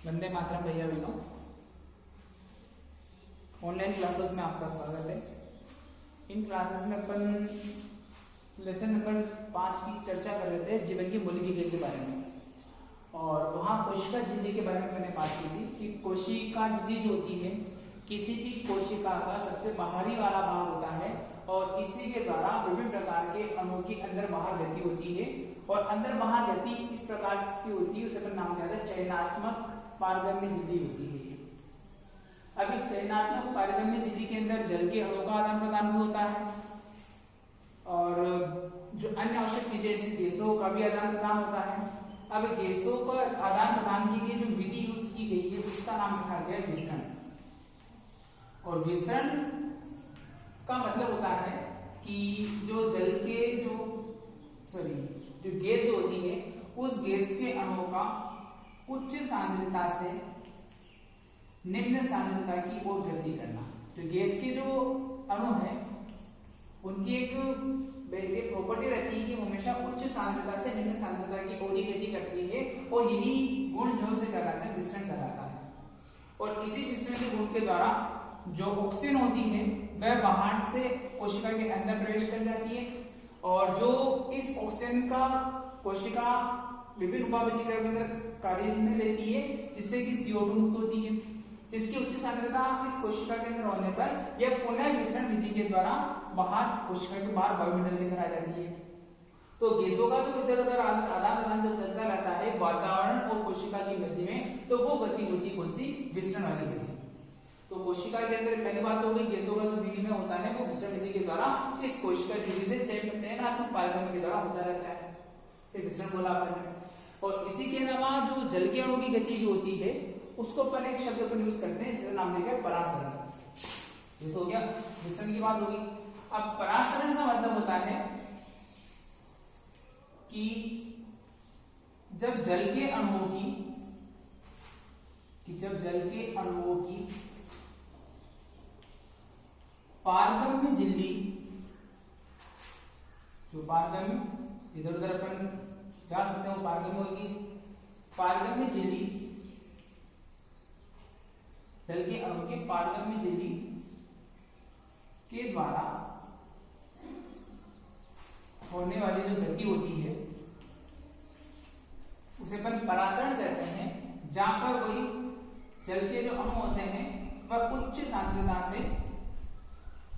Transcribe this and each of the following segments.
वंदे मातरम भैया बहनों, online classes में आपका स्वागत है। इन क्लासेस में अपन लेसन नंबर 5 की चर्चा कर रहे थे, जीवन की मौलिक इकाई के बारे में। और वहाँ कोशिका झिल्ली के बारे में मैंने बात की थी कि कोशिका झिल्ली जो होती है किसी भी कोशिका का सबसे बाहरी वाला भाग होता है और इसी के द्वारा विभिन्न प्रकार के अणुओं की अंदर बाहर गति होती है। और अंदर बाहर गति इस प्रकार की होती है, उसे अपन नाम क्या है, चयनात्मक पारगम्य झिल्ली होती है। अब इस चयनात्मक पारगम्य झिल्ली के अंदर जल के अणुओं का आदान प्रदान भी होता है और जो अन्य आवश्यक चीजें जैसे गैसों का भी आदान प्रदान होता है। अब गैसों का आदान प्रदान के लिए जो विधि यूज की गई है उसका नाम लिखा गया है विसरण। और विसरण का मतलब होता है कि जो जल के जो गैस होती है उस गैस के अणुओं का उच्च सांद्रता से निम्न सांद्रता की ओर गति करना। तो गैस के जो अणु है उनकी एक प्रॉपर्टी रहती है कि हमेशा उच्च सांद्रता से निम्न सांद्रता की ओर ही गति करती है और यही गुण जो से कराता है विसरण कराता है। और इसी विसरण के गुण के द्वारा जो ऑक्सीजन होती है वह बाहर से कोशिका के अंदर प्रवेश कर जाती है और जो इस ऑक्सीजन का कोशिका विभिन्न उपापचयी क्रियाओं के अंदर कार्य में लेती है जिससे कि CO2 मुक्त होती है। इसकी उच्च सांद्रता इस कोशिका के अंदर होने पर यह पुनः विसरण विधि के द्वारा बाहर कोशिका के बाहर वायुमंडल के अंदर आ जाती है। तो गैसों का जो इधर उधर आदान प्रदान जो चलता रहता है वातावरण और कोशिका की मध्य में, तो वो गति होती है कौन सी, विसरण वाली गति। तो कोशिका के अंदर पहली बात हो गई गैसों का जो विनिमय होता है वो विसरण विधि के द्वारा इस कोशिका झिल्ली से चयनात्मक पारगम्य के द्वारा होता रहता है, इसे विसरण बोला अपन। और इसी के अलावा जो जल के अणु की गति जो होती है उसको अपन एक शब्द अपन यूज करते हैं जिसका नाम लिखा है परासरण। ये तो हो गया विसरण की बात होगी। अब परासरण का मतलब होता है कि जब जल के अणुओं की पारगम्य झिल्ली, जो पारगम्य इधर उधर अपन जा सकते हो, पारगम्य होगी, पारगम्य झिल्ली जल के अणु के पारगम्य झिल्ली के द्वारा होने वाली जो गति होती है उसे अपन परासरण कहते हैं, जहां पर वही जल के जो अणु होते हैं वह उच्च सांद्रता से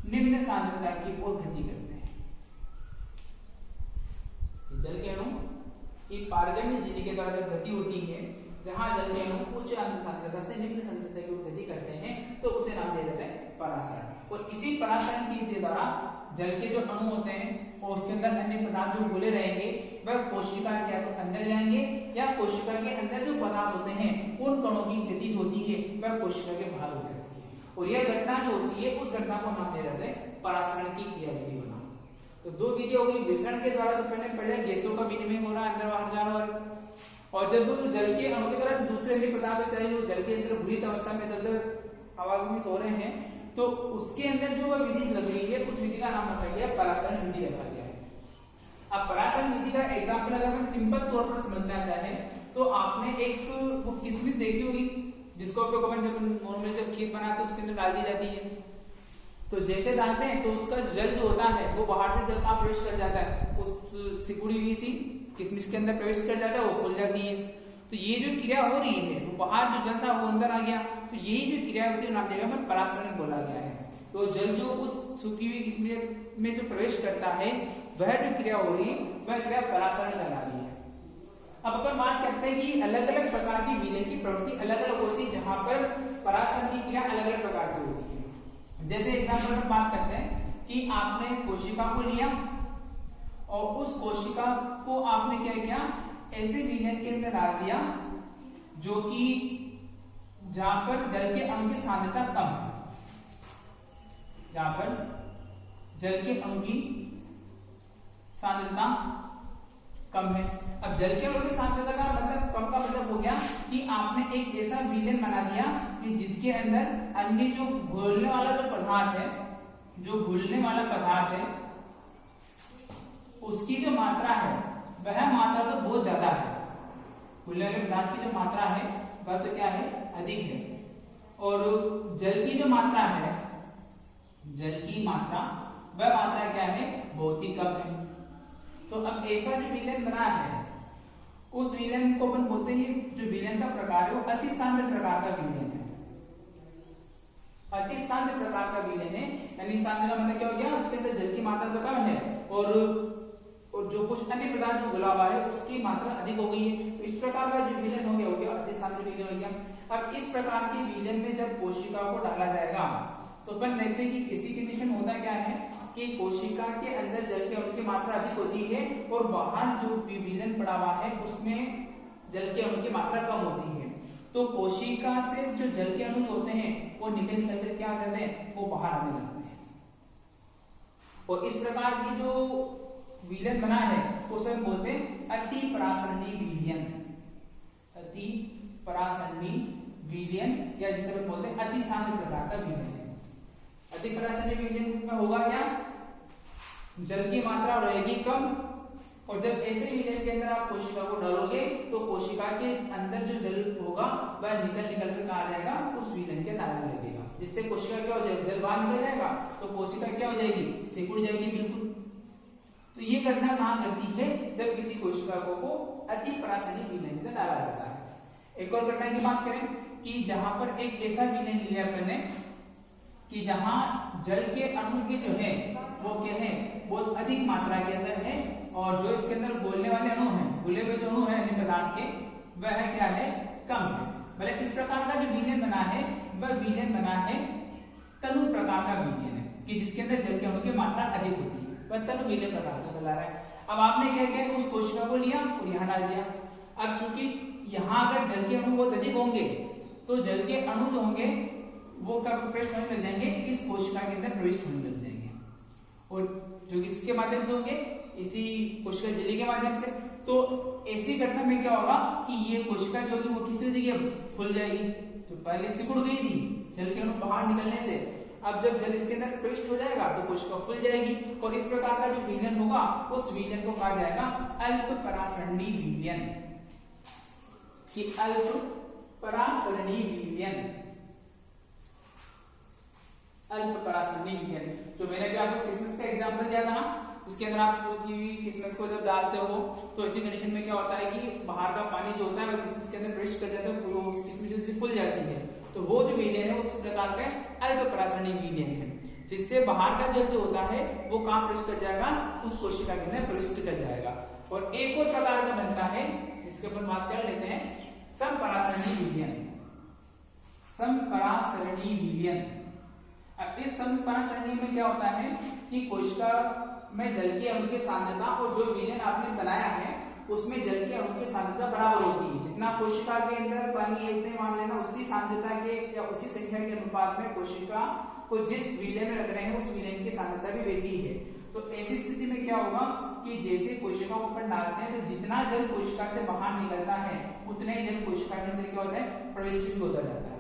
निम्न सांद्रता की ओर गति करते हैं। जल के अणु की पारगम्य झिल्ली के द्वारा जब गति होती है, जहां जल के अणु उच्च सांद्रता से निम्न सांद्रता की ओर गति करते हैं, तो उसे नाम दिया जाता है परासरण। और इसी परासरण की विधि द्वारा जल के जो अणु होते हैं और उसके अंदर अन्य पदार्थ जो घुले रहेंगे वह कोशिका के अंदर जाएंगे या कोशिका के अंदर जो पदार्थ होते हैं उन कणों की गति होती है वह कोशिका के बाहर हो जाती है। और यह घटना जो होती है उस घटना को नाम दिया जाता है परासरण की क्रियाविधि होना। तो दो विधि होगी, विसरण के द्वारा तो पहले गैसों का विनिमय हो रहा है, अंदर बाहर जा रहा है, और जब जल के अणु की तरह दूसरे अन्य पदार्थ चाहे जो जल के अंदर घुलित अवस्था में इधर आवागमित हो रहे हैं, तो उसके अंदर जो वह विधि लग रही है उस विधि का नाम रखा गया परासरण विधि रखा गया है। अब परासरण विधि का एग्जांपल अगर हम सिंपल तौर पर समझना चाहें तो आपने एक वो किशमिश देखी होगी जिसको अपन जब नॉर्मली जब खीर बनाते हैं उसके अंदर डाल दी जाती है। तो जैसे डालते हैं तो उसका जल जो होता है वो बाहर से जल का प्रवेश कर जाता है, उस सिकुड़ी हुई सी किशमिश के अंदर प्रवेश कर जाता है, वो फूल जाती है। तो ये जो क्रिया हो रही है वो बाहर जो जल था वो अंदर आ गया, तो यही जो क्रिया उसे नाम दिया गया परासरण बोला गया है। तो जल जो उस सूखी हुई किशमिश में जो प्रवेश करता है वह जो क्रिया हो रही है वह क्रिया परासरण कहला रही है। अब अपन बात करते हैं कि अलग अलग प्रकार की विलयन की प्रवृत्ति अलग अलग होती है, जहां पर परासरण की क्रिया अलग अलग प्रकार की होती है। जैसे एग्जाम्पल में बात करते हैं कि आपने कोशिका को लिया और उस कोशिका को आपने क्या किया, ऐसे विलयन के अंदर डाल दिया जो कि जहां पर जल के अणु की सांद्रता कम है, जहां पर जल के अणु की सांद्रता कम है। अब जल के अणु की सांद्रता का मतलब कम का मतलब हो गया कि आपने एक ऐसा विलयन बना दिया कि जिसके अंदर अन्य जो घुलने वाला जो पदार्थ है, उसकी जो मात्रा है वह मात्रा तो बहुत ज्यादा है, घुलने वाले पदार्थ की जो मात्रा है वह तो क्या है, अधिक है। और जल की जो मात्रा है, जल की मात्रा, वह मात्रा क्या है, बहुत ही कम है। तो अब ऐसा जो विलयन बना है, उस विलयन को अपन बोलते हैं, जो विलयन का प्रकार है वो अति सांद्र प्रकार का विलयन है। अति सांद्र प्रकार का विलयन है, यानी सांद्र का मतलब क्या हो गया, उसके अंदर जल की मात्रा तो कम है और जो कुछ अन्य पदार्थ जो घुला हुआ है उसकी मात्रा अधिक हो गई है। तो इस प्रकार का जो विलयन हो गया अति सांद्र विलयन हो गया। अब इस प्रकार के विलयन में जब कोशिका को डाला जाएगा तो अपन देखते हैं कि किसी कंडीशन होता क्या है कि कोशिका के अंदर जल के अणु की मात्रा अधिक होती है और बाहर जो विलयन पड़ा हुआ है उसमें जल के अणु की मात्रा कम होती है। तो कोशिका से जो जल के अणु होते हैं वो निकल कर क्या हो जाते हैं, वो बाहर आने लगते हैं। और इस प्रकार की जो विलयन बना है उसे हम बोलते हैं अति परासरणी विलयन। अति परासरणी विलयन या जिसे हम बोलते हैं अति सांद्र प्रकार का विलयन है। अति परासरणी विलयन में होगा क्या, जल की मात्रा रहेगी कम और जब ऐसे विलयन के अंदर आप कोशिका को डालोगे तो कोशिका के अंदर जो जल होगा वह निकल कर कहा जाएगा, उस विलयन के दायरे में लगेगा, जिससे कोशिका क्या हो जाएगी, जल बाहर निकल जाएगा तो कोशिका क्या हो जाएगी, सिकुड़ जाएगी बिल्कुल। तो ये घटना कहां घटती है, जब किसी कोशिका को अति परासरणी विलयन में डाला जाता है। एक और घटना की बात करें कि जहां पर एक ऐसा विलयन लिया मैंने कि जहां जल के अणु के जो है वो क्या है, बहुत अधिक मात्रा के अंदर है और जो इसके अंदर घुलने वाले अणु हैं, घुले हुए जो अणु है अन्य पदार्थ के, वह क्या है, कम है। मतलब इस प्रकार का जो विलयन बना है वह विलयन बना है तनु प्रकार का विलयन है कि जिसके अंदर जल के अणु की मात्रा अधिक होती है, वह तनु विलयन प्रकार का कहला रहा है। अब आपने क्या किया, उस कोशिका को लिया और यहाँ डाल दिया। अब चूंकि यहाँ अगर जल के अणु बहुत अधिक होंगे तो जल के अणु जो होंगे वो कब प्रविष्ट होने लग जाएंगे, इस कोशिका के अंदर प्रविष्ट होने लग जाएंगे और जो किसके माध्यम से होंगे, इसी कोशिका झिल्ली के माध्यम से। तो ऐसी घटना में क्या होगा कि ये कोशिका जो होगी वो किसी जगह फूल जाएगी, जो पहले सिकुड़ गई थी जल के अणु बाहर निकलने से, अब जब जल इसके अंदर प्रविष्ट हो जाएगा तो कोशिका फूल जाएगी और इस प्रकार का जो विलयन होगा उस विलयन को कहा जाएगा अल्प परासरणी विलयन, कि अल्प परासरणी विलयन, अल्प परासरणी विलयन। जो मैंने भी आपको किसमिस का एग्जांपल दिया था ना, उसके अंदर आप किसमिस को जब डालते हो तो ऐसी कंडीशन में क्या होता है कि बाहर का पानी जो होता है वो किसमिस के अंदर प्रवेश कर जाता है, वो किसमिस जल्दी फूल जाती है। तो वो जो विलयन है वो किस प्रकार का अल्प परासरणी विलयन है, जिससे बाहर का जल जो होता है वो कहां प्रवेश कर जाएगा, उस कोशिका के अंदर प्रवेश कर जाएगा। और एक और प्रकार का बनता है जिसके ऊपर बात कर लेते हैं, समपरासरणी विलयन। समपरासरणी विलयन, अब इस समपरासरणी में क्या होता है कि कोशिका में जल के अणु की सांद्रता और जो विलयन आपने बनाया है उसमें जल के अणु की सांद्रता बराबर होती है। जितना कोशिका के अंदर पानी है उतने मान लेना, उसी सांद्रता के या उसी संख्या के अनुपात में कोशिका को जिस विलयन में रख रहे हैं उस विलयन की सांद्रता भी वैसी ही है। तो ऐसी स्थिति में क्या होगा कि जैसे कोशिका को अपन डालते हैं तो जितना जल कोशिका से बाहर निकलता है उतने ही जल कोशिका के अंदर क्या होता है, प्रविष्ट होता जाता है।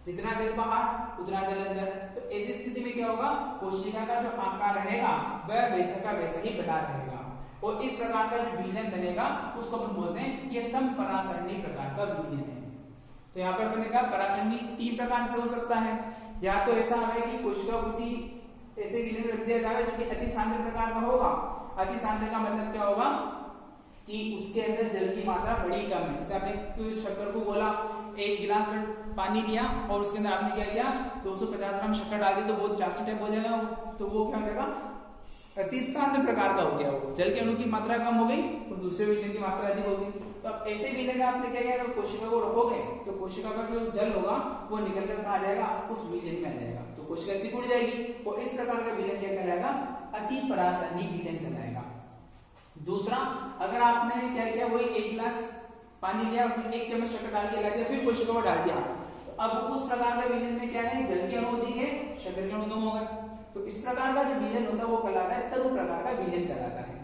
जितना जल बाहर उतना जल अंदर। तो ऐसी स्थिति में क्या होगा, कोशिका का जो आकार रहेगा वह वैसा का वैसा ही बना रहेगा और इस प्रकार का जो विलयन बनेगा उसको अपन बोलते हैं ये समपरासरणी प्रकार का विलयन है। तो यहाँ पर अपने कहा परासरणी तीन प्रकार से हो सकता है, या तो ऐसा है कि कोशिका किसी ऐसे विलयन में रख दिया जाए जो कि अति सांद्र प्रकार का होगा। अति सांद्र का मतलब क्या होगा कि उसके अंदर जल की मात्रा बड़ी कम है। जैसे आपने शक्कर को बोला, एक गिलास में पानी लिया और उसके अंदर आपने क्या किया, 250 ग्राम शक्कर डाल दी तो वो 40 टाइप हो जाएगा, तो वो क्या हो जाएगा, अति सांद्र प्रकार का हो गया। वो जल के अणु की मात्रा कम हो गई और दूसरे विलयन की मात्रा अधिक हो गई। तो अब ऐसे विलयन में आपने क्या किया, अगर कोशिका को रखोगे तो कोशिका का जो जल होगा वो निकल कर कहा जाएगा, उस विलयन में आ जाएगा, तो कोशिका सिकुड़ जाएगी और इस प्रकार का विलयन क्या कहलाएगा, अति परासरणी विलयन कहलाएगा। दूसरा, अगर आपने क्या किया, वही एक गिलास पानी लिया उसमें 1 चम्मच शक्कर डाल के ला दिया, फिर कोशिका को डाल दिया, तो अब उस प्रकार का विलयन में क्या है, जल के अणु अधिक है, शक्कर के अणु कम होगा। तो इस प्रकार का जो विलयन होता है वो कहलाता है तरु प्रकार का विलयन कहलाता है।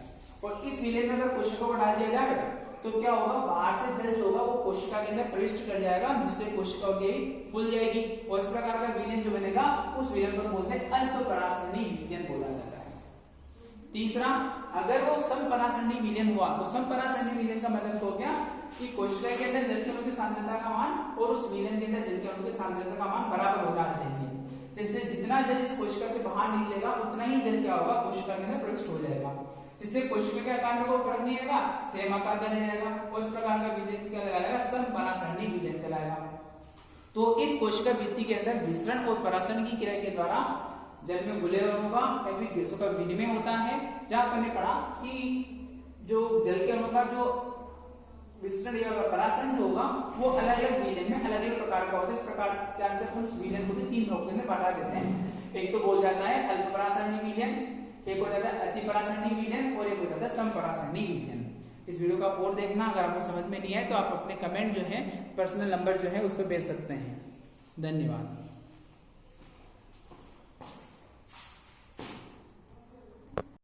और इस विलयन में अगर कोशिका को डाल दिया जाए तो क्या होगा, बाहर से जल जो होगा वो कोशिका के अंदर प्रविष्ट कर जाएगा, जिससे कोशिका की फूल जाएगी और इस प्रकार का विलयन जो बनेगा उस विलयन को बोलते हैं अल्प परासरणी विलयन बोला जाता है। तीसरा, अगर वो समपरासरणी विलयन हुआ तो समपरासरणी विलयन का मतलब हो गया कि कोशिका के अंदर जल के अणु की सांद्रता का मान और उस विलयन के अंदर जल के अणु की सांद्रता का मान बराबर होना चाहिए। जैसे जितना जल इस कोशिका से बाहर निकलेगा उतना ही जल क्या होगा, कोशिका के अंदर प्रविष्ट हो जाएगा, जिससे कोशिका के आकार में कोई फर्क नहीं आएगा, सेम आकार का नहीं रहेगा। उस प्रकार का विलयन क्या कहलाएगा, समपरासरणी विलयन कहलाएगा। तो इस कोशिका वृत्ति के अंदर विसरण और परासरण की क्रिया के द्वारा जल में घुले अणुओं का या फिर गैसों का विनिमय होता है। जहां पर हमने पढ़ा कि जो जल के अणु का जो विसरण या परासरण जो होगा वो अलग अलग विलयन में अलग अलग प्रकार का होता है। इस प्रकार से हम उस विलयन को भी तीन भागों में बांटा देते हैं। एक तो बोल जाता है अल्पपरासरणी विलयन, एक हो जाता है अतिपरासरणी विलयन और एक हो जाता है समपरासरणी विलयन। इस वीडियो का और देखना, अगर आपको समझ में नहीं आए तो आप अपने कमेंट जो है पर्सनल नंबर जो है उस पर भेज सकते हैं। धन्यवाद।